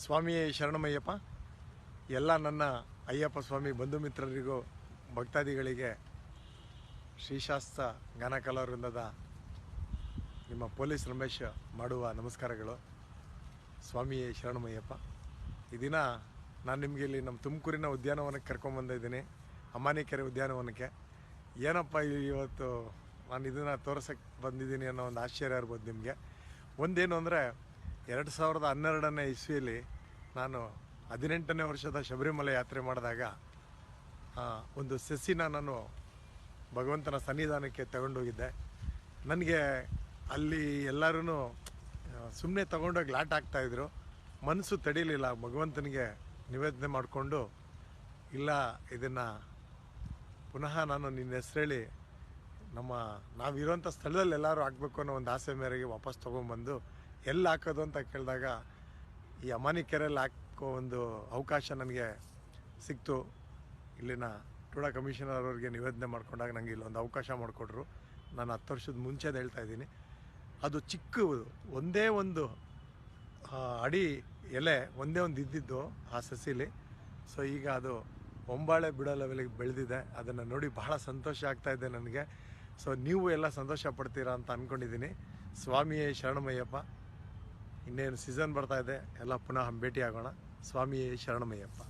ಸ್ವಾಮಿಯೇ ಶರಣಮಯ್ಯಪ್ಪ. ಎಲ್ಲ ನನ್ನ ಅಯ್ಯಪ್ಪ ಸ್ವಾಮಿ ಬಂಧು ಮಿತ್ರರಿಗೂ ಭಕ್ತಾದಿಗಳಿಗೆ ಶ್ರೀಶಾಸ್ತ್ರ ಗಾನ ಕಲಾವೃಂದದ ನಿಮ್ಮ ಪೊಲೀಸ್ ರಮೇಶ್ ಮಾಡುವ ನಮಸ್ಕಾರಗಳು. ಸ್ವಾಮಿಯೇ ಶರಣಮಯ್ಯಪ್ಪ. ಈ ದಿನ ನಾನು ನಿಮಗೆ ಇಲ್ಲಿ ನಮ್ಮ ತುಮಕೂರಿನ ಉದ್ಯಾನವನಕ್ಕೆ ಕರ್ಕೊಂಬಂದಿದ್ದೀನಿ, ಅಮಾನಿಕೆರೆ ಉದ್ಯಾನವನಕ್ಕೆ. ಏನಪ್ಪ ಇವತ್ತು ನಾನು ಇದನ್ನು ತೋರ್ಸಕ್ಕೆ ಬಂದಿದ್ದೀನಿ ಅನ್ನೋ ಒಂದು ಆಶ್ಚರ್ಯ ಇರ್ಬೋದು ನಿಮಗೆ. ಒಂದೇನು ಅಂದರೆ 2012ನೇ ಇಸ್ವಿಯಲ್ಲಿ ನಾನು 18ನೇ ವರ್ಷದ ಶಬರಿಮಲೆ ಯಾತ್ರೆ ಮಾಡಿದಾಗ ಒಂದು ಸಸಿನ ನಾನು ಭಗವಂತನ ಸನ್ನಿಧಾನಕ್ಕೆ ತಗೊಂಡೋಗಿದ್ದೆ. ನನಗೆ ಅಲ್ಲಿ ಎಲ್ಲರೂ ಸುಮ್ಮನೆ ತಗೊಂಡೋಗಿ ಲಾಟ್ ಆಗ್ತಾಯಿದ್ರು. ಮನಸ್ಸು ತಡೀಲಿಲ್ಲ, ಭಗವಂತನಿಗೆ ನಿವೇದನೆ ಮಾಡಿಕೊಂಡು, ಇಲ್ಲ ಇದನ್ನು ಪುನಃ ನಾನು ನಿನ್ನ ಹೆಸರೇಳಿ ನಾವಿರೋಂಥ ಸ್ಥಳದಲ್ಲಿ ಎಲ್ಲರೂ ಹಾಕಬೇಕು ಅನ್ನೋ ಒಂದು ಆಸೆ ಮೇರೆಗೆ ವಾಪಸ್ ತೊಗೊಂಬಂದು ಎಲ್ಲಿ ಹಾಕೋದು ಅಂತ ಕೇಳಿದಾಗ ಈ ಅಮಾನಿಕೆರೆಯಲ್ಲಿ ಹಾಕೋ ಒಂದು ಅವಕಾಶ ನನಗೆ ಸಿಕ್ತು. ಇಲ್ಲಿನ ಟೂಡಾ ಕಮಿಷನರ್ ಅವ್ರಿಗೆ ನಿವೇದನೆ ಮಾಡ್ಕೊಂಡಾಗ ನನಗೆ ಇಲ್ಲೊಂದು ಅವಕಾಶ ಮಾಡಿಕೊಟ್ರು. ನಾನು 10 ವರ್ಷದ ಮುಂಚೆದು ಹೇಳ್ತಾ ಇದ್ದೀನಿ. ಅದು ಚಿಕ್ಕ ಒಂದೇ ಒಂದು ಅಡಿ ಎಲೆ ಒಂದೇ ಒಂದು ಇದ್ದಿದ್ದು ಆ ಸಸಿಲಿ. ಸೊ ಈಗ ಅದು ಒಂಬಾಳೆ ಬಿಡೋ ಲೆವೆಲಿಗೆ ಬೆಳೆದಿದೆ. ಅದನ್ನು ನೋಡಿ ಬಹಳ ಸಂತೋಷ ಆಗ್ತಾಯಿದೆ ನನಗೆ. ಸೊ ನೀವು ಎಲ್ಲ ಸಂತೋಷ ಪಡ್ತೀರಾ ಅಂತ ಅಂದ್ಕೊಂಡಿದ್ದೀನಿ. ಸ್ವಾಮಿಯೇ ಶರಣಮಯ್ಯಪ್ಪ. ಇನ್ನೇನು ಸೀಸನ್ ಬರ್ತಾಯಿದೆ, ಎಲ್ಲ ಪುನಃ ಭೇಟಿ ಆಗೋಣ. ಸ್ವಾಮಿಯೇ ಶರಣಮಯ್ಯಪ್ಪ.